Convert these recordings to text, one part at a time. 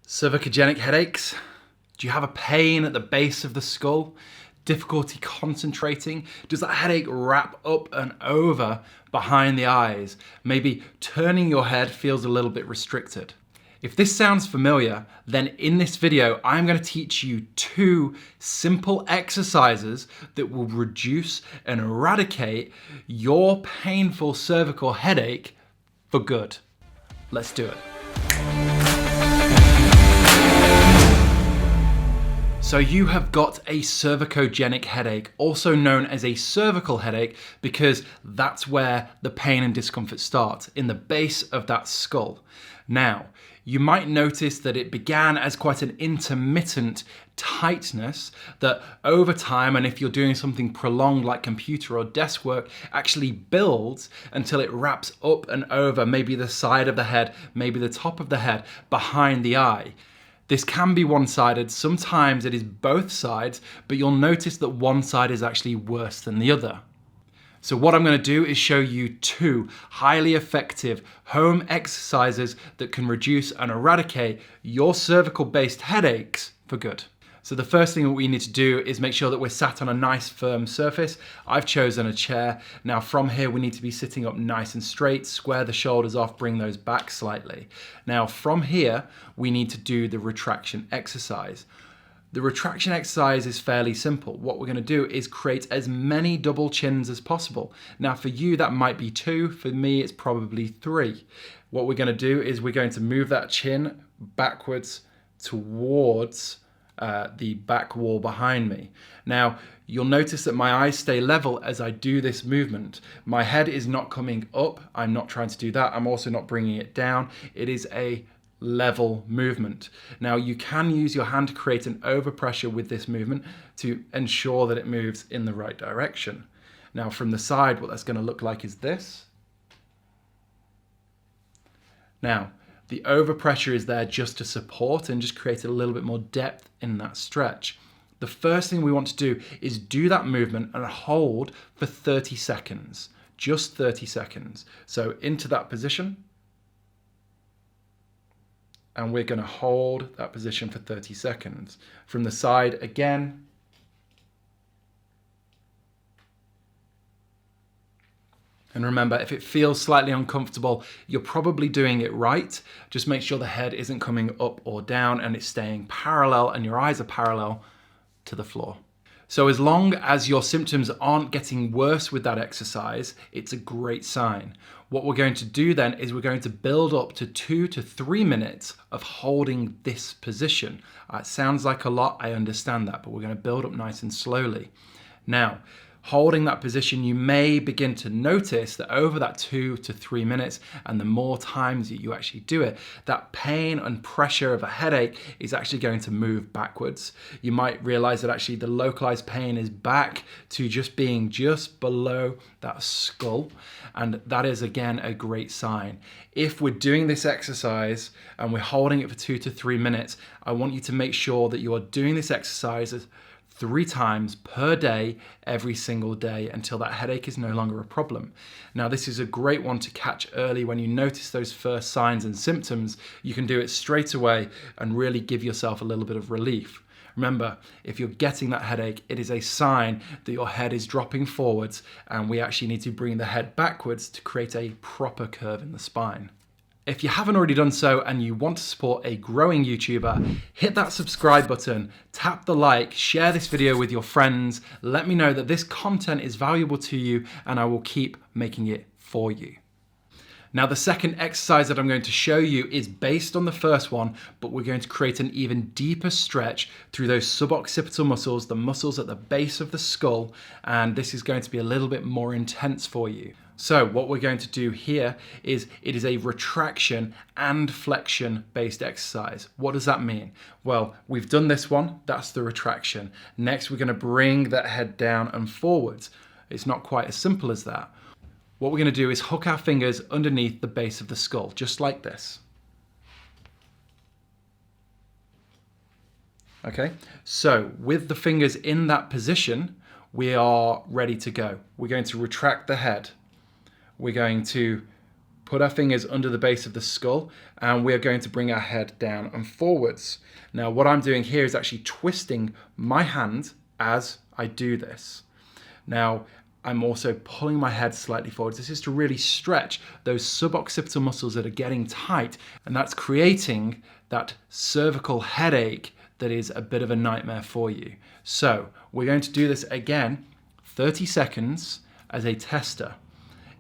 Cervicogenic headaches? Do you have a pain at the base of the skull? Difficulty concentrating? Does that headache wrap up and over behind the eyes? Maybe turning your head feels a little bit restricted. If this sounds familiar, then in this video, I'm going to teach you 2 simple exercises that will reduce and eradicate your painful cervical headache for good. Let's do it. So you have got a cervicogenic headache, also known as a cervical headache, because that's where the pain and discomfort starts, in the base of that skull. Now, you might notice that it began as quite an intermittent tightness that over time, and if you're doing something prolonged like computer or desk work, actually builds until it wraps up and over maybe the side of the head, maybe the top of the head, behind the eye. This can be one-sided, sometimes it is both sides, but you'll notice that one side is actually worse than the other. So what I'm going to do is show you 2 highly effective home exercises that can reduce and eradicate your cervical-based headaches for good. So the first thing that we need to do is make sure that we're sat on a nice firm surface. I've chosen a chair. Now from here we need to be sitting up nice and straight, square the shoulders off, bring those back slightly. Now from here we need to do the retraction exercise. The retraction exercise is fairly simple. What we're going to do is create as many double chins as possible. Now for you that might be 2, for me it's probably 3. What we're going to do is we're going to move that chin backwards towards the back wall behind me. Now, you'll notice that my eyes stay level as I do this movement. My head is not coming up. I'm not trying to do that. I'm also not bringing it down. It is a level movement. Now, you can use your hand to create an overpressure with this movement to ensure that it moves in the right direction. Now, from the side, what that's going to look like is this. Now, the overpressure is there just to support and just create a little bit more depth in that stretch. The first thing we want to do is do that movement and hold for 30 seconds, just 30 seconds. So into that position, and we're going to hold that position for 30 seconds. From the side again, and remember, if it feels slightly uncomfortable, you're probably doing it right. Just make sure the head isn't coming up or down and it's staying parallel and your eyes are parallel to the floor. So as long as your symptoms aren't getting worse with that exercise, it's a great sign. What we're going to do then is we're going to build up to 2 to 3 minutes of holding this position. It sounds like a lot, I understand that, but we're going to build up nice and slowly. Now, holding that position, you may begin to notice that over that 2 to 3 minutes, and the more times that you actually do it, that pain and pressure of a headache is actually going to move backwards. You might realize that actually the localized pain is back to just being just below that skull. And that is again a great sign. If we're doing this exercise and we're holding it for 2 to 3 minutes, I want you to make sure that you are doing this exercise 3 times per day, every single day, until that headache is no longer a problem. Now, this is a great one to catch early. When you notice those first signs and symptoms, you can do it straight away and really give yourself a little bit of relief. Remember, if you're getting that headache, it is a sign that your head is dropping forwards, and we actually need to bring the head backwards to create a proper curve in the spine. If you haven't already done so and you want to support a growing YouTuber, hit that subscribe button, tap the like, share this video with your friends. Let me know that this content is valuable to you and I will keep making it for you. Now, the second exercise that I'm going to show you is based on the first one, but we're going to create an even deeper stretch through those suboccipital muscles, the muscles at the base of the skull, and this is going to be a little bit more intense for you. So what we're going to do here is it is a retraction and flexion based exercise. What does that mean? Well, we've done this one, that's the retraction. Next, we're going to bring that head down and forwards. It's not quite as simple as that. What we're going to do is hook our fingers underneath the base of the skull, just like this. Okay, so with the fingers in that position, we are ready to go. We're going to retract the head. We're going to put our fingers under the base of the skull, and we're going to bring our head down and forwards. Now, what I'm doing here is actually twisting my hand as I do this. Now, I'm also pulling my head slightly forwards. This is to really stretch those suboccipital muscles that are getting tight, and that's creating that cervical headache that is a bit of a nightmare for you. So we're going to do this again, 30 seconds as a tester.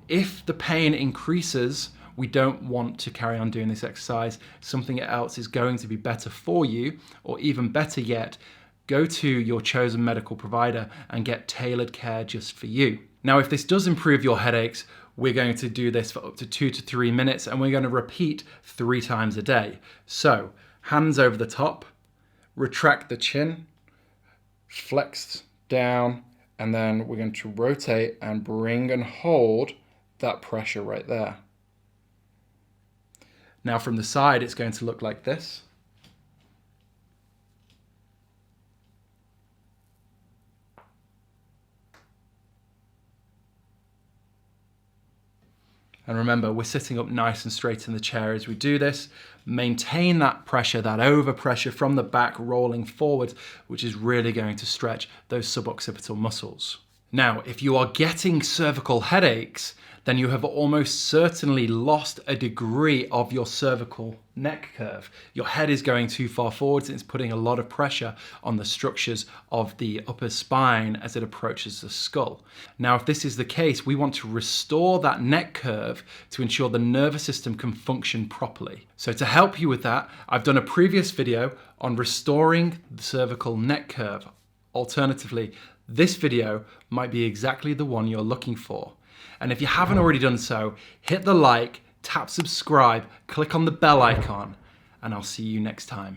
If the pain increases, we don't want to carry on doing this exercise. Something else is going to be better for you, or even better yet, go to your chosen medical provider and get tailored care just for you. Now, if this does improve your headaches, we're going to do this for up to 2 to 3 minutes, and we're going to repeat 3 times a day. So, hands over the top, retract the chin, flex down, and then we're going to rotate and bring and hold that pressure right there. Now, from the side, it's going to look like this. And remember, we're sitting up nice and straight in the chair as we do this. Maintain that pressure, that overpressure from the back rolling forward, which is really going to stretch those suboccipital muscles. Now, if you are getting cervical headaches, then you have almost certainly lost a degree of your cervical neck curve. Your head is going too far forwards and it's putting a lot of pressure on the structures of the upper spine as it approaches the skull. Now, if this is the case, we want to restore that neck curve to ensure the nervous system can function properly. So to help you with that, I've done a previous video on restoring the cervical neck curve. Alternatively, this video might be exactly the one you're looking for. And if you haven't already done so, hit the like, tap subscribe, click on the bell icon, and I'll see you next time.